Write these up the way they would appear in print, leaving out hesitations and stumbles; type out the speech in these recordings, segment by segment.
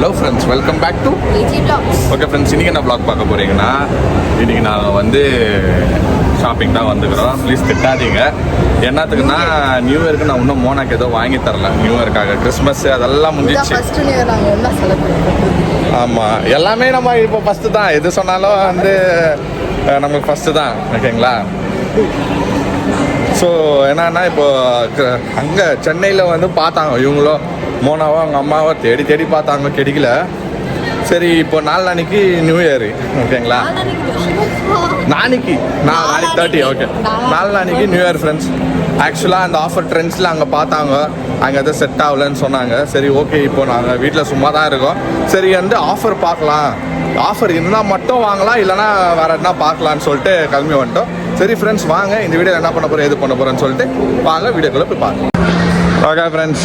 Hello friends, welcome back to AG Vlogs. Okay friends, இன்றைக்கி என்ன vlog பார்க்க போகிறீங்கன்னா, இன்றைக்கி நாங்கள் வந்து ஷாப்பிங் தான் வந்துக்கிறோம். ப்ளீஸ் திட்டாதீங்க. என்னத்துக்குன்னா நியூ இயருக்கு நான் இன்னும் மோனாக்கு ஏதோ வாங்கி தரல. நியூ இயர்க்காக கிறிஸ்மஸ் அதெல்லாம் முடிஞ்சிச்சு. ஆமாம், எல்லாமே நம்ம இப்போ ஃபஸ்ட்டு தான். எது சொன்னாலும் வந்து நமக்கு ஃபஸ்ட்டு தான். ஓகேங்களா? ஸோ என்னன்னா, இப்போது அங்கே சென்னையில் வந்து பார்த்தாங்க இவங்களும் மோனாவோ அவங்க அம்மாவோ தேடி தேடி பார்த்தாங்க, கிடைக்கல. சரி, இப்போ நாளைக்கு நியூ இயரு. ஓகேங்களா? நாளைக்கு 30 ஓகே, நாளைக்கு நியூ இயர் ஃப்ரெண்ட்ஸ். ஆக்சுவலாக அந்த ஆஃபர் ட்ரெண்ட்ஸில் அங்கே பார்த்தாங்க, அங்கே எதுவும் செட் ஆகலன்னு சொன்னாங்க. சரி ஓகே, இப்போ நாங்கள் வீட்டில் சும்மா தான் இருக்கோம். சரி வந்து ஆஃபர் பார்க்கலாம், ஆஃபர் இருந்தால் மட்டும் வாங்கலாம், இல்லைனா வேறு என்ன பார்க்கலான்னு சொல்லிட்டு கிளம்பி வந்துட்டோம். சரி ஃப்ரெண்ட்ஸ், வாங்க இந்த வீடியோ என்ன பண்ண போகிறோம், எது பண்ண போகிறோன்னு சொல்லிட்டு வாங்க வீடியோக்குள்ளே போய் பார்க்கலாம். ஓகே ஃப்ரெண்ட்ஸ்,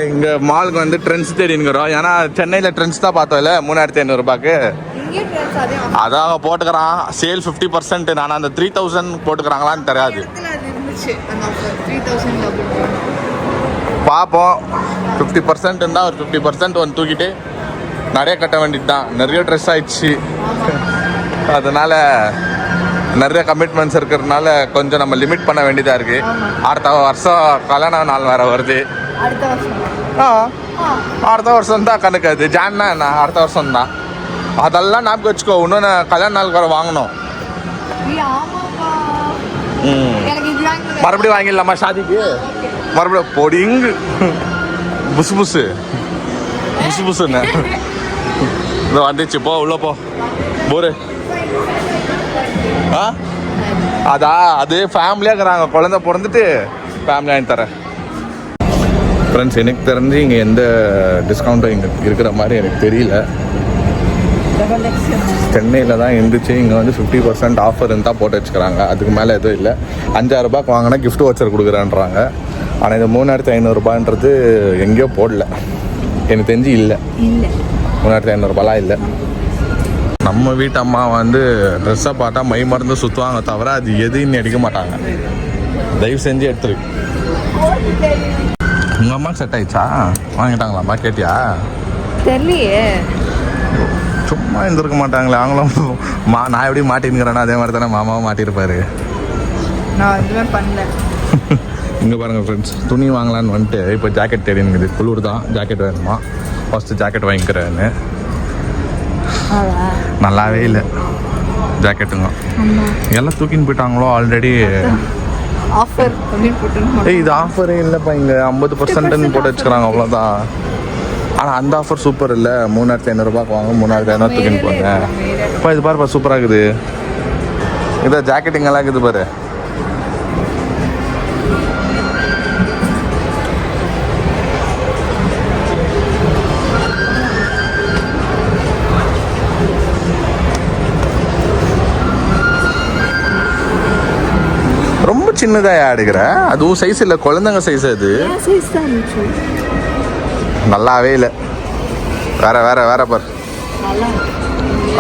இங்கே மாலுக்கு வந்து ட்ரெண்ட்ஸ் தேடினுக்கிறோம். ஏன்னா சென்னையில் ட்ரெண்ட்ஸ் தான் பார்த்தோம் இல்லை, 3500 அதான் போட்டுக்கிறான். சேல் 50%. நான் அந்த 3000 போட்டுக்கிறாங்களான்னு தெரியாது, பார்ப்போம். 50% இருந்தால் ஒரு 50% வந்து தூக்கிட்டு நிறைய கட்ட வேண்டியது தான். நிறைய ட்ரெஸ் ஆயிடுச்சு, அதனால நிறைய கமிட்மெண்ட்ஸ் இருக்கிறதுனால கொஞ்சம் நம்ம லிமிட் பண்ண வேண்டியதாக இருக்குது. அடுத்த வருஷம் கல்யாண நாள் வேறு வருது. அடுத்த வருஷம் தான் கணக்கு. அது ஜான்னா என்ன, அடுத்த வருஷம் தான். அதெல்லாம் ஞாபகம் வச்சுக்கோ. இன்னொன்று கல்யாண நாள் வேறு வாங்கணும். மறுபடியும் வாங்கிடலாமா ஷாதிக்கு? மறுபடியும் பொடிங்கு புசு புசு புசு புசுன்னு இது வந்துச்சு. போ உள்ள போ போரு. அது ஃபேமிலியாக இருக்கிறாங்க, குழந்தை பிறந்துட்டு ஃபேமிலியாக வாங்கி தரேன். ஃப்ரெண்ட்ஸ், எனக்கு தெரிஞ்சு இங்கே எந்த டிஸ்கவுண்ட்டும் இங்கே இருக்கிற மாதிரி எனக்கு தெரியல. சென்னையில் தான் இருந்துச்சு. இங்கே வந்து 50% ஆஃபர் இருந்தால் போட்டு வச்சுக்கிறாங்க. அதுக்கு மேலே எதுவும் இல்லை. 5000 வாங்கினா கிஃப்ட் வச்சர் கொடுக்குறேன்றாங்க. ஆனால் இந்த 3500 எங்கேயோ போடல, எனக்கு தெரிஞ்சு இல்லை. 3500 இல்லை. நம்ம வீட்டு அம்மா வந்து ட்ரெஸ்ஸை பார்த்தா மை மருந்து சுற்றுவாங்க தவிர அது எதுன்னு எடுக்க மாட்டாங்க. தயவு செஞ்சு எடுத்துரு. உங்கள் அம்மாவுக்கு செட் ஆயிடுச்சா? வாங்கிட்டாங்களாம்மா? கேட்டியா? தெரியலையே, சும்மா இருந்திருக்க மாட்டாங்களே அவங்களும். நான் எப்படி மாட்டின்னுக்கிறேன்னா அதே மாதிரி தானே மாமாவும் மாட்டியிருப்பாரு. நான் எதுவுமே பண்ணல. இங்கே பாருங்கள் ஃப்ரெண்ட்ஸ், துணி வாங்கலான்னு வந்துட்டு இப்போ ஜாக்கெட் தேடினுங்குது. குளிர் தான், ஜாக்கெட் வேணுமா? ஃபஸ்ட்டு ஜாக்கெட் வாங்கிக்கிறேன்னு. நல்லாவே இல்லை ஜாக்கெட்டுங்க. எல்லாம் தூக்கின்னு போயிட்டாங்களோ ஆல்ரெடி. ஆஃபர் இது ஆஃபரே இல்லைப்பா. இங்கே 50% போட்டு வச்சுக்கிறாங்க, அவ்வளோதான். ஆனால் அந்த ஆஃபர் சூப்பர் இல்லை. 3500 வாங்க, 3500 தூக்கின்னு போங்க. இப்போ இது பாருப்பா, சூப்பராக இருக்குது. இதான் ஜாக்கெட்டுங்கெல்லாம் இருக்குது பாரு. ரொம்ப சின்னதாக எடுக்கிற, அதுவும் சைஸ் இல்லை, குழந்தைங்க சைஸ். அது நல்லாவே இல்லை. வேற வேற வேற பாரு.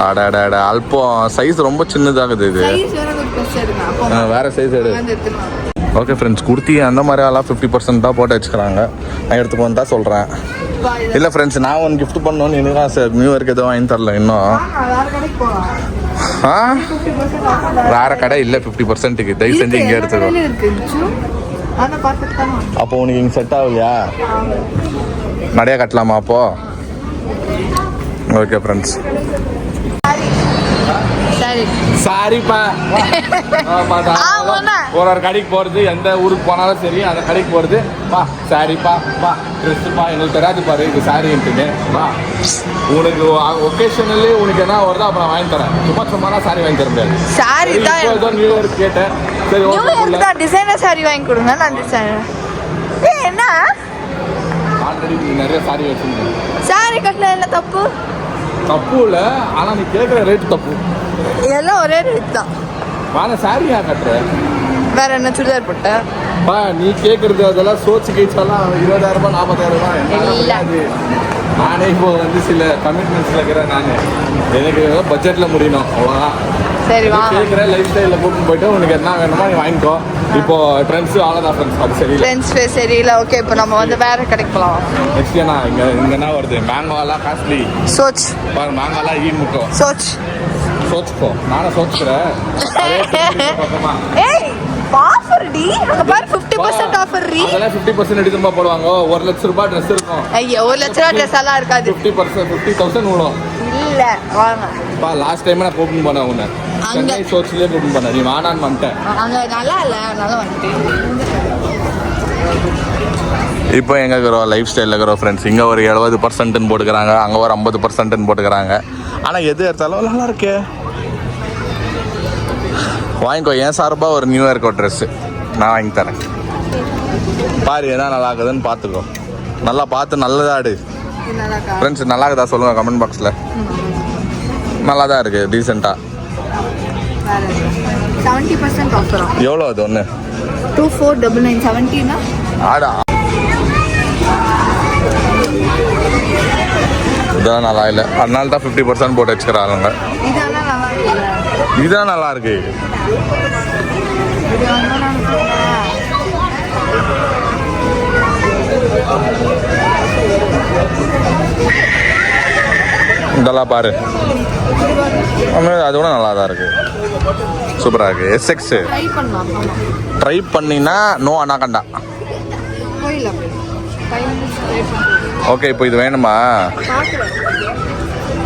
அட அல்பம் சைஸ், ரொம்ப சின்னதாகுது இது. வேற சைஸ் எடு. ஓகே ஃப்ரெண்ட்ஸ், குர்த்தி அந்த மாதிரி எல்லாம் 50% தான் போட்டு வச்சுக்கிறாங்க. நான் எடுத்துக்கு வந்து தான் சொல்கிறேன். இல்லை ஃப்ரெண்ட்ஸ், நான் ஒன்று கிஃப்ட் பண்ணணும்னு இன்னும் சார் நியூ இயர்க்கு எதுவும் வாங்கி தரல இன்னும். வேற கடை இல்லை 50%க்கு. தயவு செஞ்சு இங்கே எடுத்துக்கோ. அப்போ உனக்கு இங்கே செட் ஆகலையா? நிறையா கட்டலாமா அப்போ? ஓகே ஃப்ரெண்ட்ஸ், சாரிப்பா. ஒரு கடைக்கு போகிறது, எந்த ஊருக்கு போனாலும் சரி அந்த கடைக்கு போகிறது, வா சாரிப்பா, வா ட்ரெஸ்ஸுப்பா, எங்களுக்கு தெரியாது பாரு இது சாரின்ட்டுன்னு. வா, உனக்கு ஒகேஷனலி உனக்கு என்ன வருதோ அப்போ நான் வாங்கி தரேன். சும்மா சாரி வாங்கி தர முடியாது. சாரி தான் ஏதோ நியூ இயர் கேட்டேன். சரி ஓகே, டிசைனர் சாரி வாங்கி கொடுங்க. நான் டிசைனர் என்ன ஆல்ரெடி நிறைய சாரி வச்சுருக்கேன். சாரி கட்டல இல்லை, தப்பு இல்லை. ஆனால் நீ கேட்குற ரேட்டு தப்பு. எல்லாம் ஒரே ரேட் தான். வாங்க சாரி ஏன் கட்டுற? வேற என்ன சுடிதார் போட்ட? நீ கேட்குறது அதெல்லாம் சோச்சு கேச்சாலாம் 20,000 ரூபாய் 40,000 ரூபாய் இல்ல. நானே இப்போ வந்து சில கமிட்மெண்ட்ஸில் இருக்கிறேன். நான் எனக்கு பட்ஜெட்டில் முடியணும் அவ்வளோதான். சரி வா. கேட்குற லைஃப் ஸ்டைலில் கூப்பிட்டு போயிட்டு உனக்கு என்ன வேணுமோ நீ வாங்கிக்கோ. இப்போ ஃப்ரெண்ட்ஸ் அவ்வளோதான் ஃப்ரெண்ட்ஸ், அது சரியில்லை. ஃப்ரெண்ட்ஸ் சரியில்லை. ஓகே, இப்போ நம்ம வந்து வேற கடைக்கு போகலாம். நெக்ஸ்ட் என்ன இங்கே என்ன வருது? மேங்கோலாம் காஸ்ட்லி. சோச் பாரு மேங்கோலாம் முட்டோ சோச். சோச்சுக்கோ, நானும் சோச்சுக்கிறேன். ஏய் ஆஃபர் டி, அங்க பாரு 50% ஆஃபர் டி. அதெல்லாம் 50% எடுத்துமா போடுவாங்க. 1,00,000 ரூபாய் ட்ரெஸ் இருக்கும். ஐயோ 1,00,000 ரூபாய் ட்ரெஸ் எல்லாம் இருக்காது. 50,000 விழும். இல்ல வாங்க. பா லாஸ்ட் டைம் நான் கூப்பிட்டு போனேன் உன்னை சென்னை சோச்சிலே கூப்பிட்டு போனேன். நீ வானான்னு வந்துட்டேன். அங்க நல்லா இல்ல, நல்லா வந்துட்டேன். இப்போ எங்கே இருக்கிறோம்? லைஃப் ஸ்டைலில் இருக்கிறோம் ஃப்ரெண்ட்ஸ். இங்கே ஒரு 70%ன்னு போட்டுக்கிறாங்க, அங்கே ஒரு 50%ன்னு போட்டுக்கிறாங்க. ஆனால் எது எடுத்தாலும் நல்லா இருக்கே. வாங்கிக்கோ, என் சார்பாக ஒரு நியூ இயர்க்கோ ட்ரெஸ்ஸு நான் வாங்கி தரேன். பாரு எதா நல்லா இருக்குதுன்னு பார்த்துக்கோ. நல்லா பார்த்து நல்லதாடு ஃப்ரெண்ட்ஸ். நல்லா இருக்குதா சொல்லுங்கள் கமெண்ட் பாக்ஸில். நல்லா தான் இருக்குது, டீசெண்டாக. 70% ஆஃபர். எவ்வளோ அது ஒன்று? 2499 70 ஆடா, இதெல்லாம் நல்லா இல்லை, அதனால தான் 50% போட்டு வச்சுக்கிறாங்க. இதெல்லாம் நல்லா இல்ல. இதுதான் நல்லா இருக்கு. இது வந்து நான் இதெல்லாம் பாரு, அது கூட நல்லா தான் இருக்கு, சூப்பராக இருக்கு. எஸ்எக்ஸ் ட்ரை பண்ணலாம். ட்ரை பண்ணினா நோ அனாகண்டா. போயிடலாம். ஓகே, இப்போ இது வேணுமா?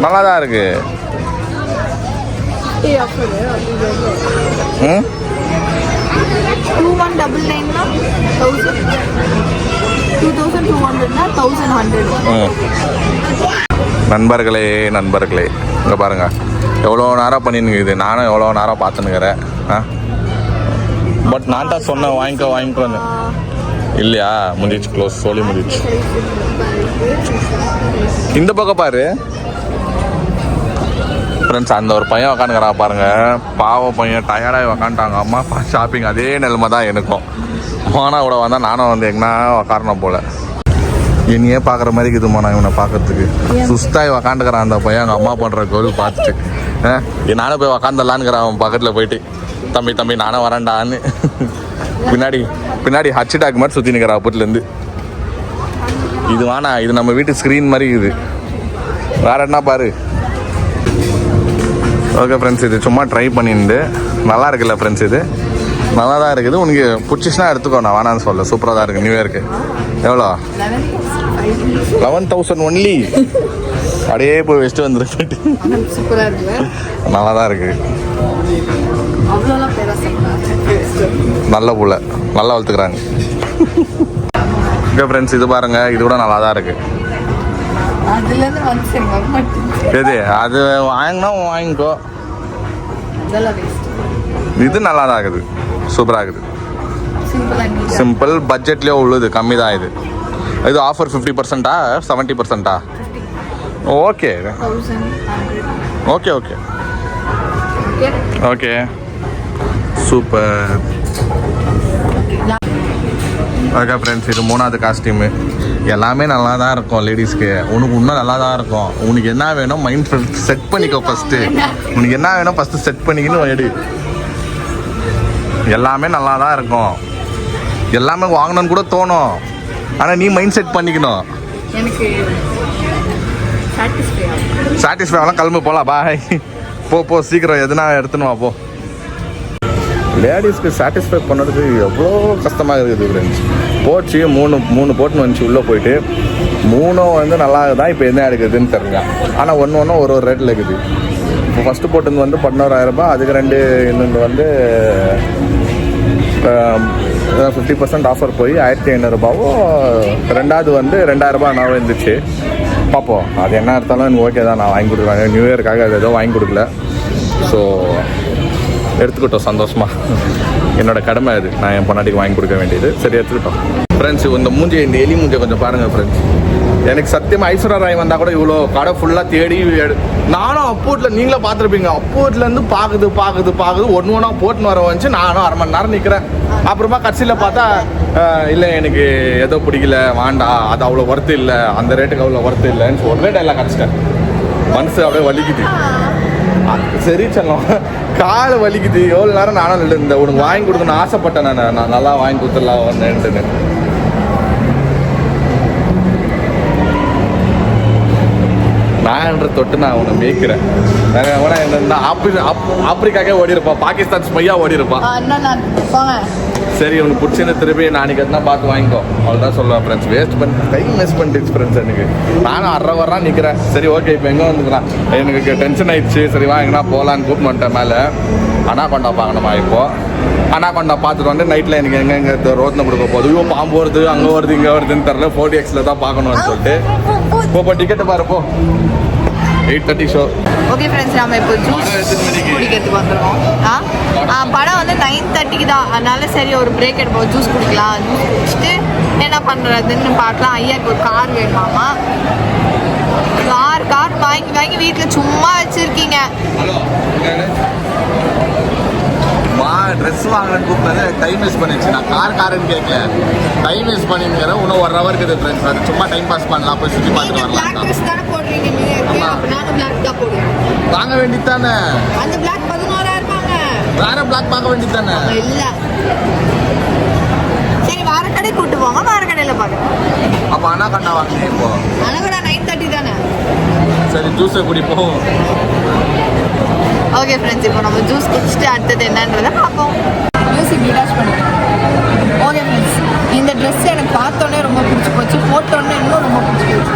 நல்லா தான் இருக்கு. ம் 2199 1100 நண்பர்களே இங்கே பாருங்க, எவ்வளோ நேரம் பண்ணினுக்குது. நானும் எவ்வளோ நேரம் பார்த்துன்னுக்கிறேன். பட் நான் தான் சொன்னேன் வாங்கிக்கோன்னு. இல்லையா? முடிச்சு க்ளோஸ், சொல்லி முடிச்சு. இந்த பக்கம் பாரு ஃப்ரெண்ட்ஸ், அந்த ஒரு பையன் உக்காந்துக்கிறா பாருங்க. பாவ பையன், டயர்டாகி உக்காந்துட்டாங்க. அம்மா ஷாப்பிங். அதே நிலைமை தான் எனக்கும். போனா கூட வந்தால் நானும் வந்து எங்கன்னா உக்காரணும் போல. என்னையே பார்க்குற மாதிரி இருக்குதுமா நான் இவனை பார்க்கறதுக்கு. சுஸ்தாகி உக்காந்துக்கிறான் அந்த பையன். அவங்க அம்மா பண்ணுற கோவில் பார்த்துட்டு நானும் போய் உக்காந்துடலான்னுக்கிறேன் அவன் பக்கத்தில் போயிட்டு. தம்பி நானும் வரேன்டான்னு பின்னாடி ஹச் டாக் மாதிரி சுற்றி நிற்கிறா அப்பத்துலேருந்து. இது வானா, இது நம்ம வீட்டு ஸ்க்ரீன் மாதிரி இருக்குது. வேற என்ன பாரு. ஓகே ஃப்ரெண்ட்ஸ், இது சும்மா ட்ரை பண்ணிட்டு நல்லா இருக்குல்ல ஃப்ரெண்ட்ஸ். இது நல்லா தான் இருக்குது. உனக்கு பிடிச்சிச்சுன்னா எடுத்துக்கோ, நான் வேணான்னு சொல்ல. சூப்பராக தான் இருக்குது. நியூ இயர்க்கு எவ்வளோ? 11,000 ஒன்லி. அப்படியே போய் வச்சுட்டு வந்துருக்கு. சூப்பராக இருக்குல்ல? நல்லா தான் இருக்குது. நல்ல புள்ள, நல்லா வளர்த்துக்கிறாங்க. ஓகே ஃப்ரெண்ட்ஸ், இது பாருங்க, இது கூட நல்லா தான் இருக்குது. எது அது வாங்கினா வாங்கிக்கோ. இது நல்லா தான் இருக்குது, சூப்பராக இருக்குது. சிம்பிள் பட்ஜெட்லேயே உள்ளது, கம்மி தான் இது. இது ஆஃபர் 50%-ஆ 70%-ஆ? Okay okay okay okay super. Okay friends, இது 3வது காஸ்டியூமு. எல்லாமே நல்லா தான் இருக்கும் லேடிஸ்க்கு. உனக்கு இன்னும் நல்லா தான் இருக்கும். உனக்கு என்ன வேணும் மைண்ட் செட் பண்ணிக்கோ ஃபஸ்ட்டு. உனக்கு என்ன வேணும் ஃபஸ்ட்டு செட் பண்ணிக்கின்னு எடு. எல்லாமே நல்லா தான் இருக்கும். எல்லாமே வாங்கணும்னு கூட தோணும். ஆனால் நீ மைண்ட் செட் பண்ணிக்கணும். எனக்கு சாட்டிஸ்ஃபை ஆகலாம். கிளம்பு போகலாம். பாய். போ சீக்கிரம் எதுனா எடுத்துன்னு வா போ. லேடிஸ்க்கு சாட்டிஸ்ஃபை பண்ணுறதுக்கு எவ்வளோ கஷ்டமாக இருக்குது ஃப்ரெண்ட்ஸ். போச்சு மூணு போட்டுன்னு வந்துச்சு உள்ளே போயிட்டு. 3 வந்து நல்லா தான் இப்போ என்ன எடுக்குதுன்னு தெரியல. ஆனால் ஒன்று ஒரு ரேட்டில் இருக்குது. இப்போ ஃபஸ்ட்டு போட்டு வந்து 11,000 ரூபாய், அதுக்கு 2 இன்னொன்று வந்து 50% ஆஃபர் போய் 1,500 ரூபாவும். 2வது வந்து 2,000 ரூபாய் நான் இருந்துச்சு. பார்ப்போம், அது என்ன எடுத்தாலும் எனக்கு ஓகே தான். நான் வாங்கி கொடுக்குறாங்க நியூ இயர்க்காக. அது எதுவும் வாங்கி கொடுக்கல. ஸோ எடுத்துக்கிட்டோம் சந்தோஷமாக. என்னோடய கடமை அது. நான் என் பொண்டாட்டிக்கு வாங்கி கொடுக்க வேண்டியது. சரி எடுத்துக்கிட்டோம். ஃப்ரெண்ட்ஸ் இந்த இந்த எலி மூஞ்சியை கொஞ்சம் பாருங்க ஃப்ரெண்ட்ஸ். எனக்கு சத்தியமாக ஐஸ்வர்யா ராய் வந்தால் கூட இவ்வளோ கடை ஃபுல்லாக தேடி நானும் அப்போட்டில் நீங்களே பார்த்துருப்பீங்க. அப்போட்லேருந்து பார்க்குது ஒன்று ஒன்றா போட்டுன்னு வர வந்துச்சு. நானும் அரை மணி நேரம் நிற்கிறேன். அப்புறமா கடைசியில் பார்த்தா இல்லை எனக்கு ஏதோ பிடிக்கல வேண்டாம், அது அவ்வளோ ஒர்த்து இல்லை, அந்த ரேட்டுக்கு அவ்வளோ ஒர்த்து இல்லைன்னு ஒரே டைலாக் கிடச்சிட்டேன். மனசு அப்படியே வலிக்குது. சரி செல்லம், காலை வலிக்குது. எவ்வளோ நேரம் நானும் இந்த உனக்கு வாங்கி கொடுக்கணும்னு ஆசைப்பட்டேன். நான் நல்லா வாங்கி கொடுத்துடலாம் வந்தேன்ட்டுன்னு. நான் தொட்டு நான் உன்னை மேய்க்கிறேன். ஆப்பிரிக்காக்கே ஓடி இருப்பான், பாகிஸ்தான் ஸ்பையா ஓடி இருப்பான். சரி உனக்கு பிடிச்சின்னு திருப்பி நாளைக்கு எதுனா பார்த்து வாங்கிக்கோ, அவ்வளோதான் சொல்லுவேன் ஃப்ரெண்ட்ஸ். டைம் வேஸ்ட் பண்ணிடுச்சு ஃப்ரெண்ட்ஸ் எனக்கு. நானும் அரை நிற்கிறேன். சரி ஓகே இப்போ எங்கே வந்துக்கலாம், எனக்கு டென்ஷன் ஆயிடுச்சு. சரி வாங்கினா போகலான்னு கூப்பிட்டு வந்துட்டேன் மேலே. அனாகொண்டா பார்க்கணுமா இப்போது. அனாகொண்டா பார்த்துட்டு வந்து நைட்டில் எனக்கு எங்கே ரோட்ல கொடுக்க போகுது. ஐயோ பாம்பு வருது, அங்கே வருது இங்கே வருதுன்னு தெரில. 4DXல தான் பார்க்கணும்னு சொல்லிட்டு இப்போ டிக்கெட்டு பாருப்போ. 8:30 ஷோ. ஓகே ஃப்ரெண்ட்ஸ், நம்ம இப்போ ஜூஸ் குடிக்கிறதுக்கு வந்துடுவோம். படம் வந்து 9:30க்கு தான். அதனால சரி ஒரு பிரேக் எடுப்போம், ஜூஸ் குடிக்கலாம். ஜூஸ் குடிச்சிட்டு என்ன பண்ணுறதுன்னு பார்க்கலாம். ஐயாக்கு ஒரு கார் வேணுமாமா. கார் வாங்கி வீட்டில் சும்மா வச்சுருக்கீங்க. ட்ரெஸ் வாங்கணும்னு கூப்பிட்டது டைம் வேஸ்ட் பண்ணிடுச்சு. நான் காருன்னு கேட்கல, டைம் வேஸ்ட் பண்ணிக்கிறேன். இன்னும் 1 hour இருக்குது ஃப்ரெண்ட்ஸ். அது சும்மா டைம் பாஸ் பண்ணலாம், போய் சுற்றி பார்த்துட்டு வரலாம். வாங்க வேண்டியது தானே. அந்த பிளாக் 11,000 வாங்க. வேற பிளாக் பார்க்க வேண்டியது தானே. இல்ல சரி வார கடை கூட்டு போங்க, வார கடையில பார்க்கலாம். அப்போ அனாகொண்டா வாங்கினேன். இப்போ அனாகொண்டா 9:30 தானே. சரி ஜூஸை குடிப்போம். ஓகே ஃப்ரெண்ட்ஸ், இப்போ நம்ம ஜூஸ் குடிச்சிட்டு அடுத்தது என்னன்றதை பார்ப்போம். மியூசிக் டிடாச் பண்ணிட்டேன். ஓகே ஃப்ரெண்ட்ஸ், இந்த ட்ரெஸ் எனக்கு பார்த்தோன்னே ரொம்ப பிடிச்சி போச்சு, போட்டோன்னே இன்னும் ரொம்ப பிடிச்சி போச்சு.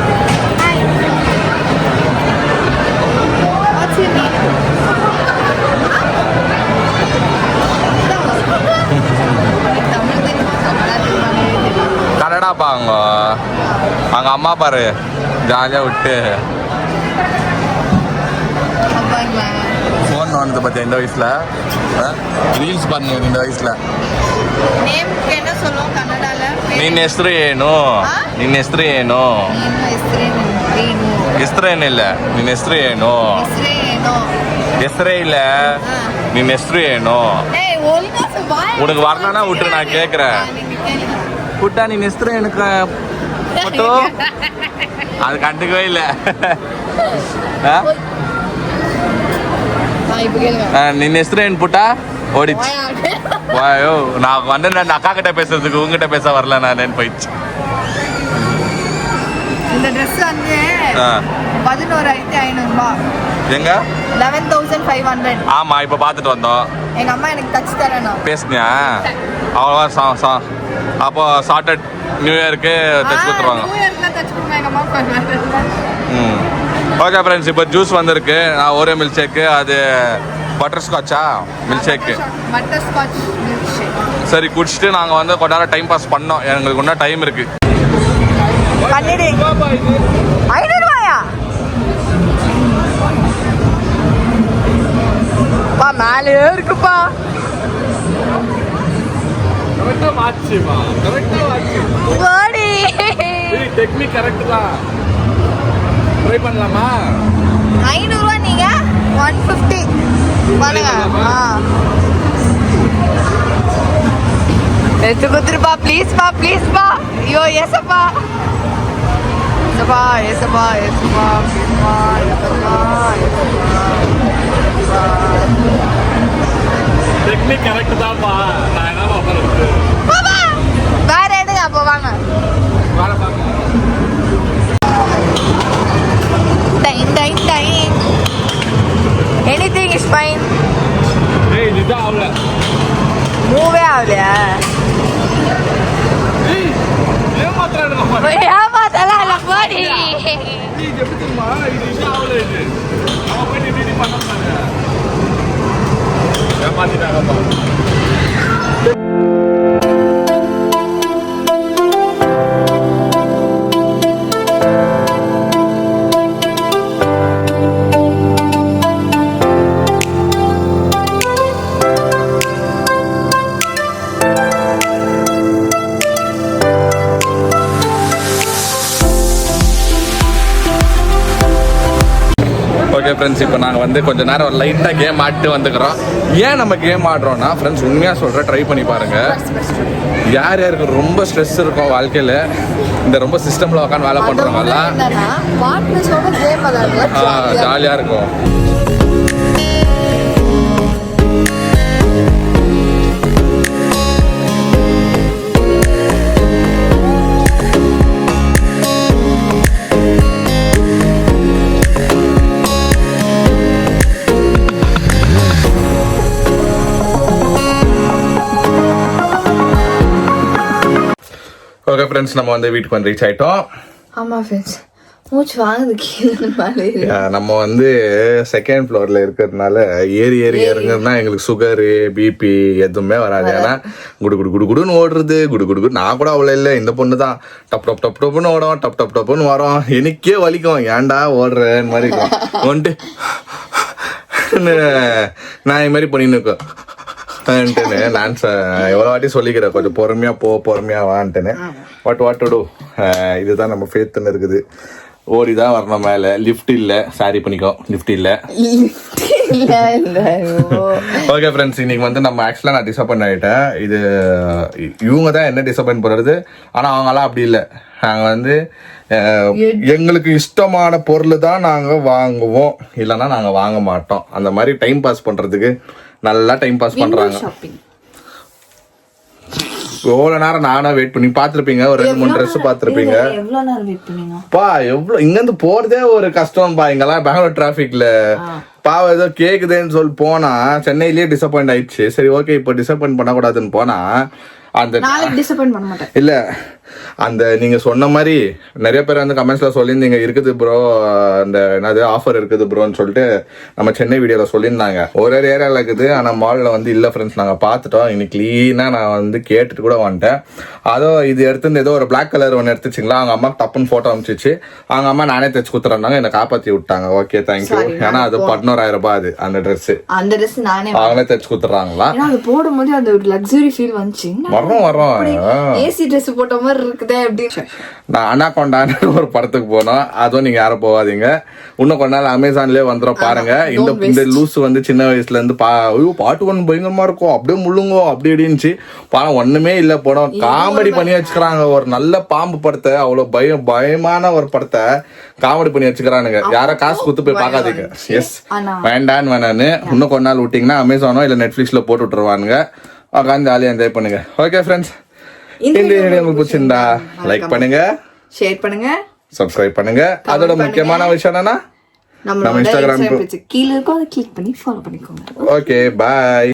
கனடா பாங்க அங்கே அம்மா பாரு ஜாலியாக விட்டு ஃபோன் நோண்டது பார்த்தியா இந்த வயசில். ரீல்ஸ் பாருங்க இந்த வயசில். என்ன சொல்லுவோம் கன்னடால? ನಿನ್ನ ಹೆಸರು ಏನು? ನಿನ್ನ ಹೆಸರು ಏನು? ಹೆಸರೇನಿಲ್ಲ, ನಿನ್ನ ಹೆಸರು ಏನು? ಹೆಸರೇ ಇಲ್ಲ, ನಿನ್ನ ಹೆಸರು ಏನು? உனக்கு வரலன்னா விட்டு நான் கேட்குறேன். புட்டா நீ நெஸ்திர எனக்கு போட்டோ அது கண்டுக்கவே இல்லை. நின்ன நெஸ்திர என் புட்டா ஓடிச்சு. வாயோ நான் வந்து நான் அக்கா கிட்ட பேசுறதுக்கு உங்ககிட்ட பேச வரல நான் போயிடுச்சு. இந்த ட்ரெஸ் வந்து 11,500 எங்க 11,500. ஆமா இப்ப பாத்துட்டு வந்தோம். எங்க அம்மா எனக்கு தச்சு தரணும் பேசுனியா? அவ்வளோ அப்போ சார்ட்டட் நியூ இயருக்கு தச்சு கொடுத்துருவாங்க. ஓகே ஃப்ரெண்ட்ஸ், இப்போ ஜூஸ் வந்திருக்கு. நான் ஒரே மில்க் ஷேக்கு, அது பட்டர் ஸ்காட்சா மில்க் ஷேக்கு. சரி குடிச்சிட்டு நாங்கள் வந்து கொஞ்ச நேரம் டைம் பாஸ் பண்ணோம். எங்களுக்கு இன்னும் டைம் இருக்கு. 500 ரூபாயா? பா மேலே இருக்குப்பா. டெக்னிக் கரெக்ட் தான். ட்ரை பண்ணலாமா? 500 ரூபாய், நீங்க 150 பண்ணுங்க. எடுத்து கொடுத்துருப்பா ப்ளீஸ்ப்பா, ப்ளீஸ்ப்பா. ஐயோ எஸ்ப்பா, எஸ்ப்பா, எஸ்ப்பா, எஸ்ப்பா, ப்ளீஸ்ப்பா, எஸ்ப்பா. டெக்னிக் கரெக்ட் தான்ப்பா. நான் என்ன பண்ணுறது? வேற எடுங்க அப்போ வாங்க. Anything is fine. ஏய் இது ஆவல. மூவே ஆவலையா? ஏய் ஏமாத்துறானுங்க. ஏமாத்தல போடி. இது எப்படி தெரியுமா? இது ஆவல இது. அவ போய் டிடி பண்ணாங்க. ஏமாத்திட்டாங்கப்பா. ஓகே ஃப்ரெண்ட்ஸ், இப்போ நாங்கள் வந்து கொஞ்ச நேரம் லைட்டாக கேம் ஆடிட்டு வந்துக்கிறோம். ஏன் நம்ம கேம் ஆடுறோம்னா ஃப்ரெண்ட்ஸ், உண்மையாக சொல்கிறேன், ட்ரை பண்ணி பாருங்கள். யார் யாருக்கு ரொம்ப ஸ்ட்ரெஸ் இருக்கும் வாழ்க்கையில், இந்த ரொம்ப சிஸ்டமில் உட்காந்து வேலை பண்ணுறவங்கலாம் ஜாலியாக இருக்கும். ஓகே ஃப்ரெண்ட்ஸ், நம்ம வந்து வீட்டுக்கு வந்து ரீச் ஆயிட்டோம். ஆமா ஃப்ரெண்ட்ஸ், மூச்சு வாங்குது கீழே. நம்ம வந்து செகண்ட் ஃப்ளோர்ல இருக்கிறதுனால ஏறி இறங்குறதுனா எங்களுக்கு சுகரு பிபி எதுவுமே வராது. ஏன்னா குடுன்னு ஓடுறது, குடு நான் கூட அவ்வளோ இல்லை, இந்த பொண்ணு தான் டப் டப்புன்னு ஓடும், டப் டப்புன்னு வரோம். எனக்கே வலிக்கும், ஏன்டா ஓடுறேன்னு மாதிரி இருக்கும். வந்துட்டு நான் இது மாதிரி பண்ணின்னு இருக்கேன். நான் எவ்வளோ வாட்டி சொல்லிக்கிறேன், கொஞ்சம் பொறுமையா வான்ட்டுன்னு. வாட் டு டூ, இதுதான் நம்ம ஃபேத்துன்னு இருக்குது. ஓடிதான் வரணும் மேலே. லிஃப்ட் இல்லை, சாரி பண்ணிக்கோ, லிஃப்ட் இல்லை. ஓகே ஃப்ரெண்ட்ஸ், இன்னைக்கு வந்து நம்ம ஆக்சுவலாக நான் டிசப்பாயிண்ட் ஆகிட்டேன். இது இவங்க தான் என்ன டிசப்பாயிண்ட் பண்ணுறது, ஆனால் அவங்களாம் அப்படி இல்லை. நாங்கள் வந்து எங்களுக்கு இஷ்டமான பொருள் தான் நாங்கள் வாங்குவோம், இல்லைன்னா நாங்கள் வாங்க மாட்டோம். அந்த மாதிரி டைம் பாஸ் பண்ணுறதுக்கு நல்லா டைம் பாஸ் பண்றாங்க. எவ்வளவு நேரம் நானா வெயிட் பண்ணி பாத்துருப்பீங்க, ஒரு 2-3 ட்ரெஸ் பாத்துருப்பீங்க. எவ்வளவு இங்க இருந்து போறதே ஒரு கஷ்டம் பா. இங்கெல்லாம் பெங்களூர் டிராபிக்ல பாவம் ஏதோ கேக்குதுன்னு சொல்லி போனா, சென்னையிலேயே டிசப்பாயிண்ட் ஆயிடுச்சு. சரி ஓகே, இப்போ டிசப்பாயிண்ட் பண்ணக்கூடாதுன்னு போனா அந்த இல்ல, அந்த நீங்க சொன்ன மாதிரி நிறைய பேர் வந்து கமெண்ட்ஸ்ல சொல்லியிருந்தீங்க, இருக்குது ப்ரோ அந்த என்னது ஆஃபர் இருக்குது ப்ரோன்னு சொல்லிட்டு நம்ம சென்னை வீடியோல சொல்லியிருந்தாங்க. ஒரு ஏரியாவில் இருக்குது, ஆனால் மாலில் வந்து இல்லை ஃப்ரெண்ட்ஸ், நாங்கள் பார்த்துட்டோம். இன்னைக்கு க்ளீனாக நான் வந்து கேட்டுட்டு கூட வந்துட்டேன். அதோ இது எடுத்துருந்து ஏதோ ஒரு பிளாக் கலர் ஒன்று எடுத்துச்சிங்களா, அவங்க அம்மாக்கு டப்புன்னு ஃபோட்டோ அனுப்பிச்சிச்சு. அவங்க அம்மா நானே தைச்சு கொடுத்துறாங்க, என்னை காப்பாற்றி விட்டாங்க. Okay thank you. ஏன்னா அது 11,000 ரூபாய் அது அந்த ட்ரெஸ். அந்த ட்ரெஸ் நானே அவங்களே தைச்சு கொடுத்துறாங்களா. அது போடும்போது அந்த ஒரு லக்ஸரி ஃபீல் வந்துச்சு. வரோம் ஏசி ட்ரெஸ் போட்ட மாதிரி இருக்குதே அப்படி. நான் அனாகொண்டான்னு ஒரு படத்துக்கு போனோம், அதுவும் நீங்க யாரும் போகாதீங்க. இன்னும் கொஞ்ச நாள் அமேசான்லயே வந்துடும் பாருங்க. இந்த லூஸ் வந்து சின்ன வயசுல இருந்து பாட்டு ஒன்று பயங்கரமா இருக்கும், அப்படியே முள்ளுங்கோ அப்படி இப்படின்னுச்சு. படம் ஒண்ணுமே இல்ல, படம் காமெடி பண்ணி வச்சுக்கிறாங்க. ஒரு நல்ல பாம்பு படத்தை, அவ்வளவு பயமான ஒரு படத்தை காமெடி பண்ணி வச்சுக்கிறானுங்க. யாரும் காசு கொடுத்து போய் பார்க்காதீங்க. எஸ், வேண்டான்னு இன்னும் கொஞ்ச நாள் விட்டீங்கன்னா அமேசானோ இல்ல நெட்ஃபிளிக்ஸ்ல போட்டு விட்டுருவானுங்க. உட்காந்து ஜாலியாக என்ஜாய் பண்ணுங்க. ஓகே ஃப்ரெண்ட்ஸ், இந்த வீடியோ உங்களுக்கு பிடிச்சிருந்தா லைக் பண்ணுங்க, ஷேர் பண்ணுங்க, சப்ஸ்கிரைப் பண்ணுங்க. அதோட முக்கியமான விஷயம் என்னன்னா நம்ம இன்ஸ்டாகிராம் கீழே இருக்கும், அதை கிளிக் பண்ணி ஃபாலோ பண்ணிக்கோங்க. ஓகே, பாய்.